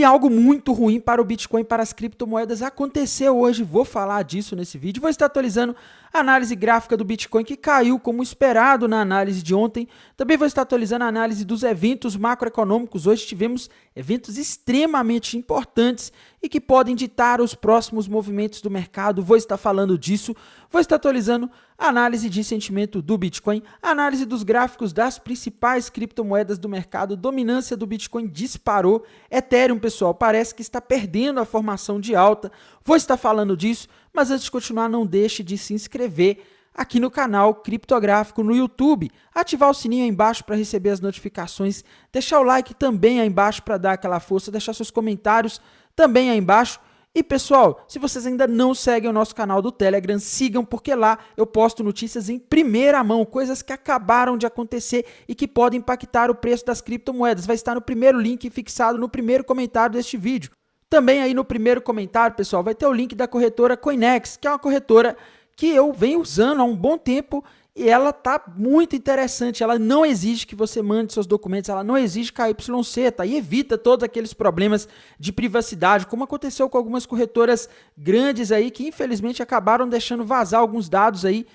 E algo muito ruim para o Bitcoin e para as criptomoedas aconteceu hoje, vou falar disso nesse vídeo. Vou estar atualizando a análise gráfica do Bitcoin que caiu como esperado na análise de ontem. Também vou estar atualizando a análise dos eventos macroeconômicos. Hoje tivemos eventos extremamente importantes e que podem ditar os próximos movimentos do mercado. Vou estar falando disso. Vou estar atualizando a análise de sentimento do Bitcoin, a análise dos gráficos das principais criptomoedas do mercado. Dominância do Bitcoin disparou. Ethereum, pessoal, parece que está perdendo a formação de alta. Vou estar falando disso, mas antes de continuar, não deixe de se inscrever aqui no canal Criptográfico no YouTube, ativar o sininho aí embaixo para receber as notificações, deixar o like também aí embaixo para dar aquela força, deixar seus comentários também aí embaixo. E pessoal, se vocês ainda não seguem o nosso canal do Telegram, sigam, porque lá eu posto notícias em primeira mão, coisas que acabaram de acontecer e que podem impactar o preço das criptomoedas. Vai estar no primeiro link fixado no primeiro comentário deste vídeo. Também aí no primeiro comentário, pessoal, vai ter o link da corretora Coinex, que é uma corretora que eu venho usando há um bom tempo e ela tá muito interessante. Ela não exige que você mande seus documentos, ela não exige KYC, tá? E evita todos aqueles problemas de privacidade, como aconteceu com algumas corretoras grandes aí que infelizmente acabaram deixando vazar alguns dados aí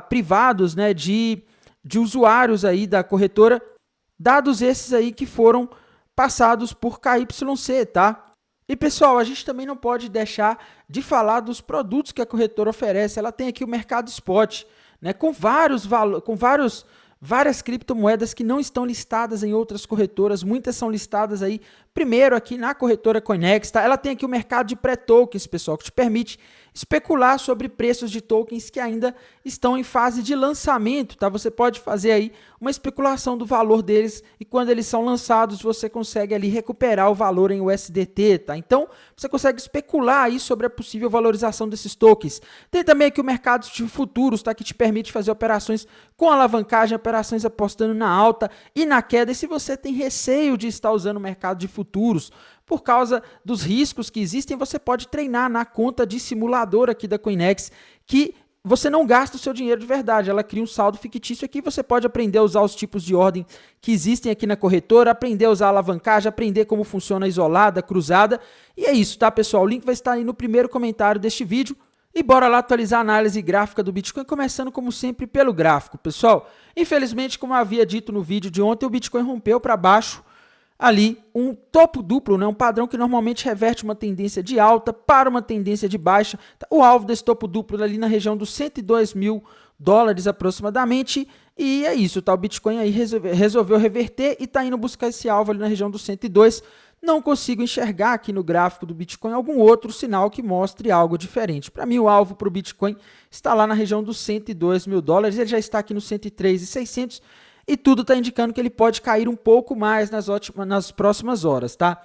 privados, né, de usuários aí da corretora, dados esses aí que foram passados por KYC, tá? E pessoal, a gente também não pode deixar de falar dos produtos que a corretora oferece. Ela tem aqui o mercado spot, né, com várias criptomoedas que não estão listadas em outras corretoras. Muitas são listadas aí primeiro aqui na corretora Coinex, tá? Ela tem aqui o mercado de pré-tokens, pessoal, que te permite especular sobre preços de tokens que ainda estão em fase de lançamento, tá? Você pode fazer aí uma especulação do valor deles e quando eles são lançados você consegue ali recuperar o valor em USDT, tá? Então você consegue especular aí sobre a possível valorização desses tokens. Tem também aqui o mercado de futuros, tá? Que te permite fazer operações com alavancagem, operações apostando na alta e na queda. E se você tem receio de estar usando o mercado de futuros por causa dos riscos que existem, você pode treinar na conta de simulador aqui da Coinex, que você não gasta o seu dinheiro de verdade, ela cria um saldo fictício aqui, você pode aprender a usar os tipos de ordem que existem aqui na corretora, aprender a usar a alavancagem, aprender como funciona a isolada, cruzada, e é isso, tá, pessoal? O link vai estar aí no primeiro comentário deste vídeo, e bora lá atualizar a análise gráfica do Bitcoin, começando como sempre pelo gráfico, pessoal. Infelizmente, como eu havia dito no vídeo de ontem, o Bitcoin rompeu para baixo, ali um topo duplo, né? Um padrão que normalmente reverte uma tendência de alta para uma tendência de baixa. O alvo desse topo duplo ali na região dos 102 mil dólares aproximadamente, e é isso, tá? O Bitcoin aí resolveu reverter e está indo buscar esse alvo ali na região dos 102. Não consigo enxergar aqui no gráfico do Bitcoin algum outro sinal que mostre algo diferente. Para mim, o alvo para o Bitcoin está lá na região dos 102 mil dólares, ele já está aqui nos 103.600. E tudo está indicando que ele pode cair um pouco mais nas próximas horas, tá?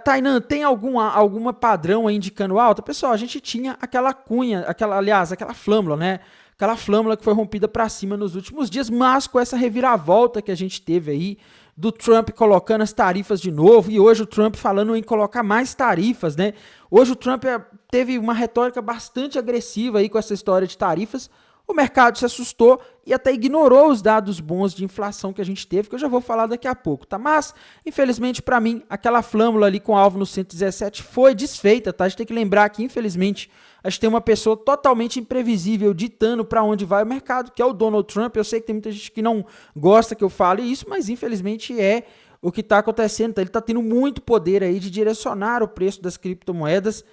Tainan, tem alguma padrão aí indicando alta? Pessoal, a gente tinha aquela cunha, aquela flâmula, né? Aquela flâmula que foi rompida para cima nos últimos dias, mas com essa reviravolta que a gente teve aí, do Trump colocando as tarifas de novo, e hoje o Trump falando em colocar mais tarifas, né? Hoje o Trump teve uma retórica bastante agressiva aí com essa história de tarifas. O mercado se assustou e até ignorou os dados bons de inflação que a gente teve, que eu já vou falar daqui a pouco, tá? Mas, infelizmente, para mim, aquela flâmula ali com alvo no 117 foi desfeita, tá? A gente tem que lembrar que, infelizmente, a gente tem uma pessoa totalmente imprevisível ditando para onde vai o mercado, que é o Donald Trump. Eu sei que tem muita gente que não gosta que eu fale isso, mas, infelizmente, é o que está acontecendo, tá? Ele está tendo muito poder aí de direcionar o preço das criptomoedas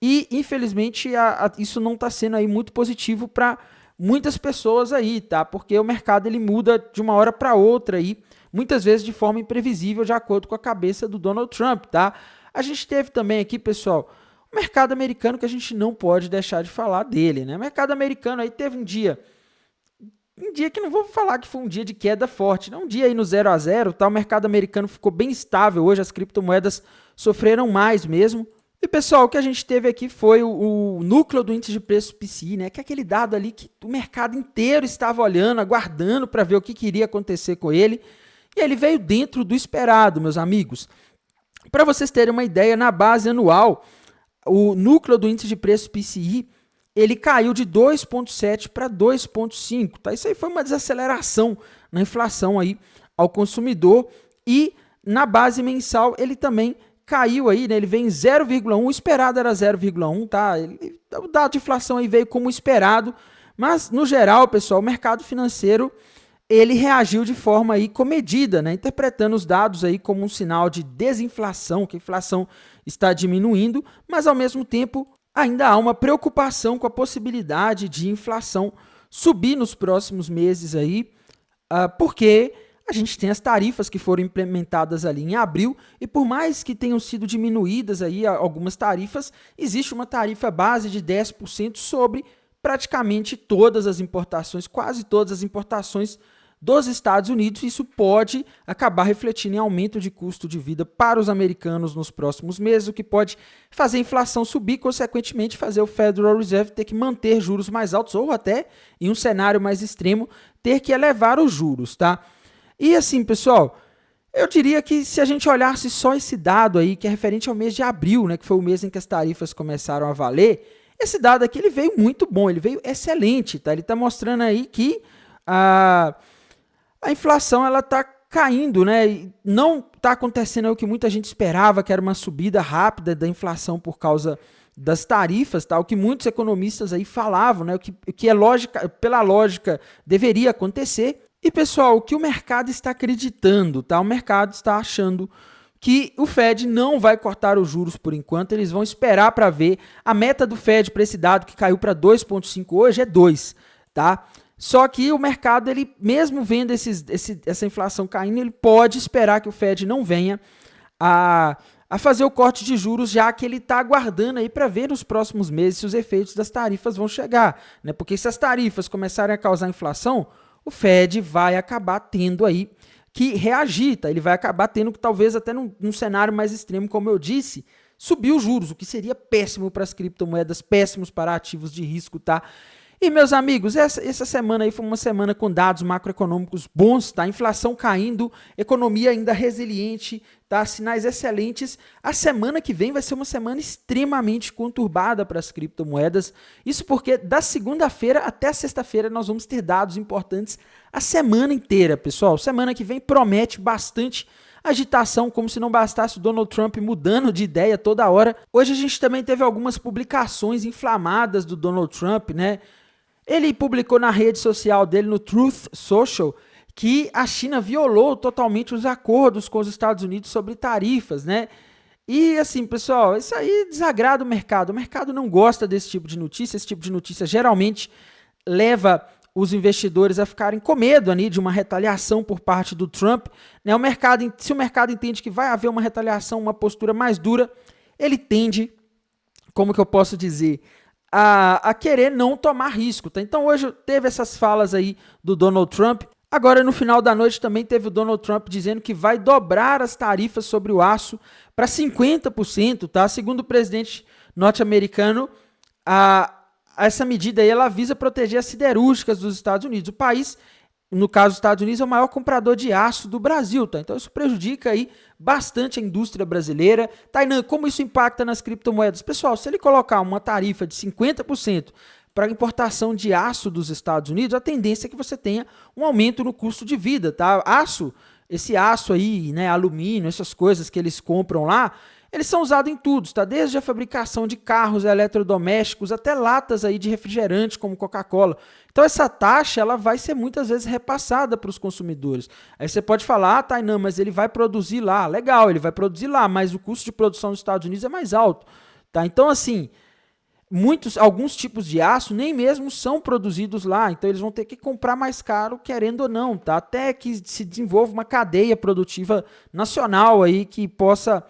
e, infelizmente, isso não está sendo aí muito positivo para muitas pessoas aí, tá? Porque o mercado ele muda de uma hora para outra aí, muitas vezes de forma imprevisível, de acordo com a cabeça do Donald Trump, tá? A gente teve também aqui, pessoal, o mercado americano que a gente não pode deixar de falar dele, né? O mercado americano aí teve um dia que não vou falar que foi um dia de queda forte, não, um dia aí no 0 a 0, tá? O mercado americano ficou bem estável, hoje as criptomoedas sofreram mais mesmo. E, pessoal, o que a gente teve aqui foi o núcleo do índice de preço PCI, né? Que é aquele dado ali que o mercado inteiro estava olhando, aguardando para ver o que iria acontecer com ele. E ele veio dentro do esperado, meus amigos. Para vocês terem uma ideia, na base anual, o núcleo do índice de preço PCI, ele caiu de 2,7 para 2,5. Tá? Isso aí foi uma desaceleração na inflação aí ao consumidor. E na base mensal, ele também caiu aí, né? Ele veio em 0,1, o esperado era 0,1, tá? O dado de inflação aí veio como esperado, mas no geral, pessoal, o mercado financeiro ele reagiu de forma aí comedida, né? Interpretando os dados aí como um sinal de desinflação, que a inflação está diminuindo, mas ao mesmo tempo ainda há uma preocupação com a possibilidade de inflação subir nos próximos meses aí, porque a gente tem as tarifas que foram implementadas ali em abril e por mais que tenham sido diminuídas aí algumas tarifas, existe uma tarifa base de 10% sobre praticamente todas as importações, quase todas as importações dos Estados Unidos. Isso pode acabar refletindo em aumento de custo de vida para os americanos nos próximos meses, o que pode fazer a inflação subir, consequentemente fazer o Federal Reserve ter que manter juros mais altos ou até, em um cenário mais extremo, ter que elevar os juros, tá? E assim, pessoal, eu diria que se a gente olhasse só esse dado aí, que é referente ao mês de abril, né, que foi o mês em que as tarifas começaram a valer, esse dado aqui ele veio muito bom, ele veio excelente, tá? Ele está mostrando aí que a inflação ela está caindo, né? E não está acontecendo o que muita gente esperava, que era uma subida rápida da inflação por causa das tarifas, tá? O que muitos economistas aí falavam, né? O que é lógica, pela lógica deveria acontecer. E, pessoal, o que o mercado está acreditando, tá? O mercado está achando que o Fed não vai cortar os juros por enquanto, eles vão esperar para ver. A meta do Fed para esse dado que caiu para 2,5 hoje é 2, tá? Só que o mercado, ele mesmo vendo essa inflação caindo, ele pode esperar que o Fed não venha a fazer o corte de juros, já que ele está aguardando aí para ver nos próximos meses se os efeitos das tarifas vão chegar, né? Porque se as tarifas começarem a causar inflação, o Fed vai acabar tendo aí que reagir, tá? Ele vai acabar tendo que, talvez até num cenário mais extremo, como eu disse, subir os juros, o que seria péssimo para as criptomoedas, péssimos para ativos de risco, tá? E, meus amigos, essa semana aí foi uma semana com dados macroeconômicos bons, tá? Inflação caindo, economia ainda resiliente, tá? Sinais excelentes. A semana que vem vai ser uma semana extremamente conturbada para as criptomoedas. Isso porque da segunda-feira até a sexta-feira nós vamos ter dados importantes a semana inteira, pessoal. Semana que vem promete bastante agitação, como se não bastasse o Donald Trump mudando de ideia toda hora. Hoje a gente também teve algumas publicações inflamadas do Donald Trump, né? Ele publicou na rede social dele, no Truth Social, que a China violou totalmente os acordos com os Estados Unidos sobre tarifas, né? E assim, pessoal, isso aí desagrada o mercado. O mercado não gosta desse tipo de notícia. Esse tipo de notícia geralmente leva os investidores a ficarem com medo ali de uma retaliação por parte do Trump, né? Se o mercado entende que vai haver uma retaliação, uma postura mais dura, ele tende, como que eu posso dizer, a querer não tomar risco, tá? Então hoje teve essas falas aí do Donald Trump. Agora no final da noite também teve o Donald Trump dizendo que vai dobrar as tarifas sobre o aço para 50%, tá? Segundo o presidente norte-americano, essa medida aí ela visa proteger as siderúrgicas dos Estados Unidos. O país, no caso dos Estados Unidos, é o maior comprador de aço do Brasil, tá? Então isso prejudica aí bastante a indústria brasileira. Tainan, como isso impacta nas criptomoedas? Pessoal, se ele colocar uma tarifa de 50% para a importação de aço dos Estados Unidos, a tendência é que você tenha um aumento no custo de vida, tá? Esse aço aí, né, alumínio, essas coisas que eles compram lá, eles são usados em tudo, tá? Desde a fabricação de carros eletrodomésticos até latas aí de refrigerante como Coca-Cola. Então essa taxa ela vai ser muitas vezes repassada para os consumidores. Aí você pode falar, Tainan, mas ele vai produzir lá. Legal, ele vai produzir lá, mas o custo de produção nos Estados Unidos é mais alto, tá? Então assim, alguns tipos de aço nem mesmo são produzidos lá, então eles vão ter que comprar mais caro, querendo ou não, tá? Até que se desenvolva uma cadeia produtiva nacional aí que possa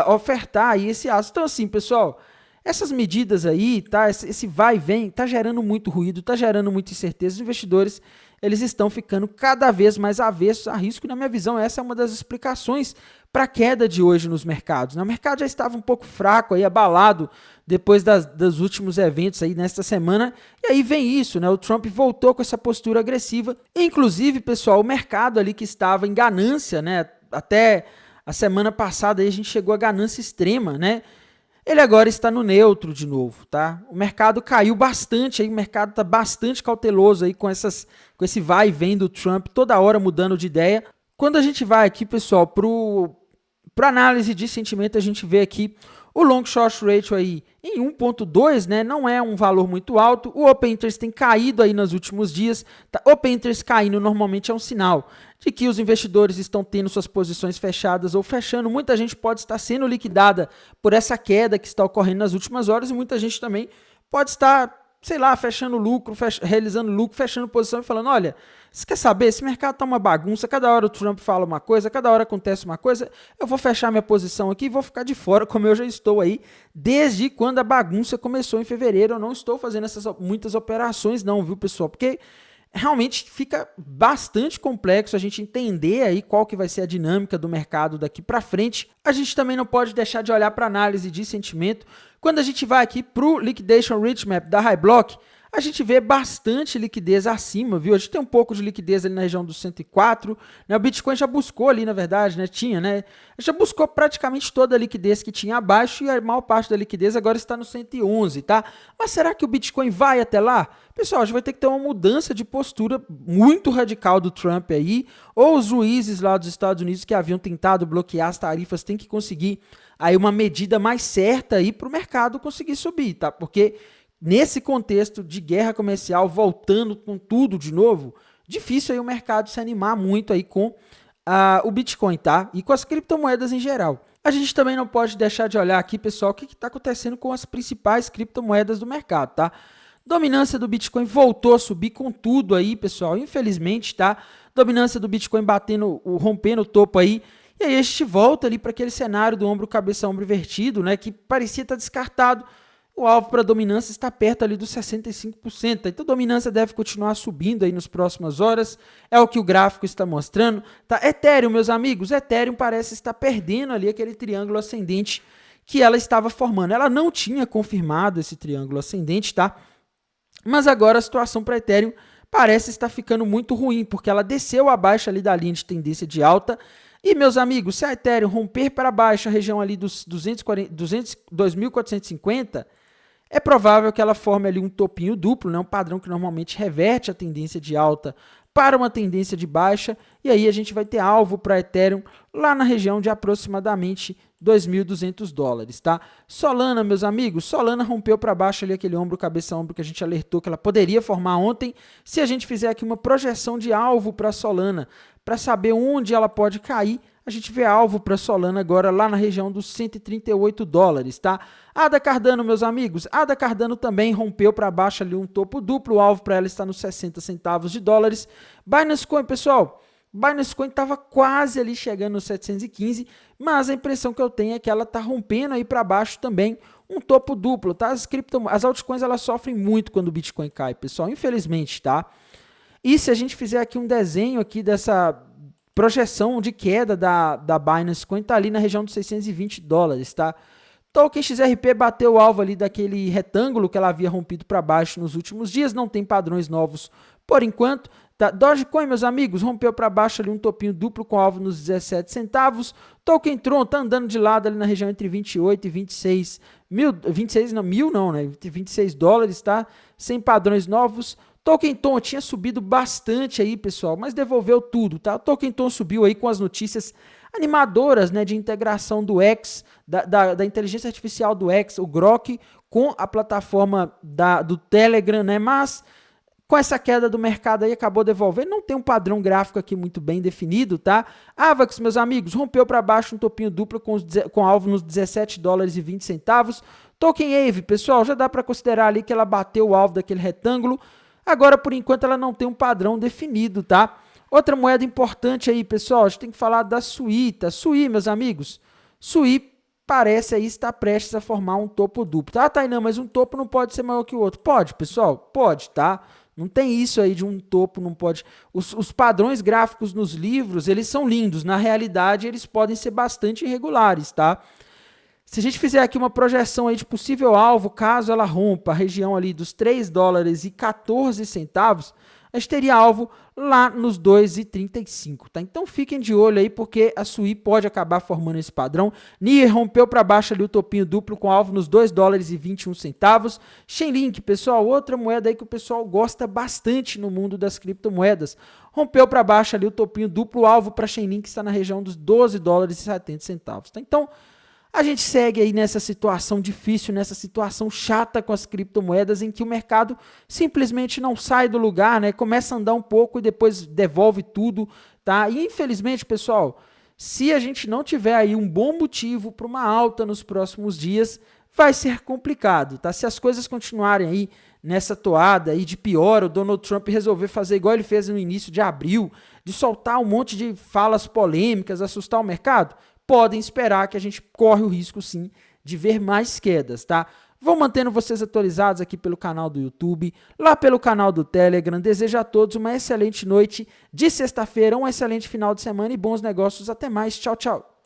ofertar aí esse aço. Então assim, pessoal, essas medidas aí, tá? Esse vai e vem, tá gerando muito ruído, tá gerando muita incerteza. Os investidores, eles estão ficando cada vez mais avessos a risco, e na minha visão essa é uma das explicações para a queda de hoje nos mercados, né? O mercado já estava um pouco fraco, aí, abalado depois dos últimos eventos aí nesta semana, e aí vem isso, né? O Trump voltou com essa postura agressiva, inclusive, pessoal, o mercado ali que estava em ganância, né? Até a semana passada aí a gente chegou a ganância extrema, né? Ele agora está no neutro de novo, tá? O mercado caiu bastante, aí o mercado está bastante cauteloso aí com esse vai e vem do Trump, toda hora mudando de ideia. Quando a gente vai aqui, pessoal, pro Para análise de sentimento, a gente vê aqui o long short ratio aí em 1.2, né? Não é um valor muito alto. O open interest tem caído aí nos últimos dias. Tá? Open interest caindo normalmente é um sinal de que os investidores estão tendo suas posições fechadas ou fechando. Muita gente pode estar sendo liquidada por essa queda que está ocorrendo nas últimas horas e muita gente também pode estar, sei lá, fechando lucro, realizando lucro, fechando posição e falando, olha, você quer saber, esse mercado tá uma bagunça, cada hora o Trump fala uma coisa, cada hora acontece uma coisa, eu vou fechar minha posição aqui e vou ficar de fora, como eu já estou aí, desde quando a bagunça começou em fevereiro. Eu não estou fazendo muitas operações não, viu, pessoal, porque realmente fica bastante complexo a gente entender aí qual que vai ser a dinâmica do mercado daqui para frente. A gente também não pode deixar de olhar para análise de sentimento. Quando a gente vai aqui para o Liquidation Rich Map da HighBlock, a gente vê bastante liquidez acima, viu? A gente tem um pouco de liquidez ali na região dos 104, né? O Bitcoin já buscou ali, na verdade, né? Tinha, né? Já buscou praticamente toda a liquidez que tinha abaixo e a maior parte da liquidez agora está no 111, tá? Mas será que o Bitcoin vai até lá? Pessoal, a gente vai ter que ter uma mudança de postura muito radical do Trump aí, ou os juízes lá dos Estados Unidos que haviam tentado bloquear as tarifas têm que conseguir aí uma medida mais certa aí para o mercado conseguir subir, tá? Porque nesse contexto de guerra comercial, voltando com tudo de novo, difícil aí o mercado se animar muito aí com o Bitcoin, tá? E com as criptomoedas em geral. A gente também não pode deixar de olhar aqui, pessoal, o que está acontecendo com as principais criptomoedas do mercado, tá? Dominância do Bitcoin voltou a subir com tudo aí, pessoal, infelizmente, tá? Dominância do Bitcoin rompendo o topo aí. E aí a gente volta ali para aquele cenário do ombro, cabeça, ombro invertido, né? Que parecia estar descartado. O alvo para a dominância está perto ali dos 65%. Então a dominância deve continuar subindo aí nas próximas horas. É o que o gráfico está mostrando. Tá? Ethereum, meus amigos, Ethereum parece estar perdendo ali aquele triângulo ascendente que ela estava formando. Ela não tinha confirmado esse triângulo ascendente, tá? Mas agora a situação para Ethereum parece estar ficando muito ruim, porque ela desceu abaixo ali da linha de tendência de alta. E, meus amigos, se a Ethereum romper para baixo a região ali dos 2.450, é provável que ela forme ali um topinho duplo, né? Um padrão que normalmente reverte a tendência de alta para uma tendência de baixa, e aí a gente vai ter alvo para Ethereum lá na região de aproximadamente $2.200, tá? Solana, meus amigos, Solana rompeu para baixo ali aquele ombro, cabeça, ombro que a gente alertou que ela poderia formar ontem. Se a gente fizer aqui uma projeção de alvo para Solana, para saber onde ela pode cair, a gente vê alvo para Solana agora lá na região dos $138, tá? ADA Cardano, meus amigos, ADA Cardano também rompeu para baixo ali um topo duplo, o alvo para ela está nos 60 centavos de dólares. Binance Coin, pessoal, Binance Coin estava quase ali chegando nos 715, mas a impressão que eu tenho é que ela está rompendo aí para baixo também um topo duplo, tá? As altcoins elas sofrem muito quando o Bitcoin cai, pessoal, infelizmente, tá? E se a gente fizer aqui um desenho aqui dessa projeção de queda da Binance Coin, tá ali na região dos $620, tá? Token XRP bateu o alvo ali daquele retângulo que ela havia rompido para baixo nos últimos dias, não tem padrões novos por enquanto. Tá? Dogecoin, meus amigos, rompeu para baixo ali um topinho duplo com alvo nos 17 centavos. Token Tron tá andando de lado ali na região entre 28 e 26 mil, 26 não, mil não, né? $26, tá? Sem padrões novos. Token Tom tinha subido bastante aí, pessoal, mas devolveu tudo, tá? O Token Tom subiu aí com as notícias animadoras, né, de integração do X, da inteligência artificial do X, o Grok, com a plataforma do Telegram, né? Mas com essa queda do mercado aí acabou devolvendo, não tem um padrão gráfico aqui muito bem definido, tá? Avax, meus amigos, rompeu para baixo um topinho duplo com alvo nos $17,20. Token Aave, pessoal, já dá para considerar ali que ela bateu o alvo daquele retângulo. Agora, por enquanto, ela não tem um padrão definido, tá? Outra moeda importante aí, pessoal, a gente tem que falar da Sui, tá? Sui, meus amigos, Sui parece aí estar prestes a formar um topo duplo. Tá, Tainan, mas um topo não pode ser maior que o outro. Pode, pessoal, pode, tá? Não tem isso aí de um topo, não pode. Os padrões gráficos nos livros, eles são lindos. Na realidade, eles podem ser bastante irregulares, tá? Se a gente fizer aqui uma projeção aí de possível alvo, caso ela rompa a região ali dos $3,14, a gente teria alvo lá nos 2,35, tá? Então fiquem de olho aí, porque a Sui pode acabar formando esse padrão. NIR rompeu para baixo ali o topinho duplo com alvo nos 2 dólares e 21 centavos. Chainlink, pessoal, outra moeda aí que o pessoal gosta bastante no mundo das criptomoedas. Rompeu para baixo ali o topinho duplo, alvo para Chainlink está na região dos 12 dólares e 70 centavos, tá? Então, a gente segue aí nessa situação difícil, nessa situação chata com as criptomoedas, em que o mercado simplesmente não sai do lugar, né? Começa a andar um pouco e depois devolve tudo, tá? E infelizmente, pessoal, se a gente não tiver aí um bom motivo para uma alta nos próximos dias, vai ser complicado, tá? Se as coisas continuarem aí nessa toada aí de pior, o Donald Trump resolver fazer igual ele fez no início de abril, de soltar um monte de falas polêmicas, assustar o mercado, podem esperar que a gente corre o risco, sim, de ver mais quedas, tá? Vou mantendo vocês atualizados aqui pelo canal do YouTube, lá pelo canal do Telegram. Desejo a todos uma excelente noite de sexta-feira, um excelente final de semana e bons negócios. Até mais. Tchau, tchau.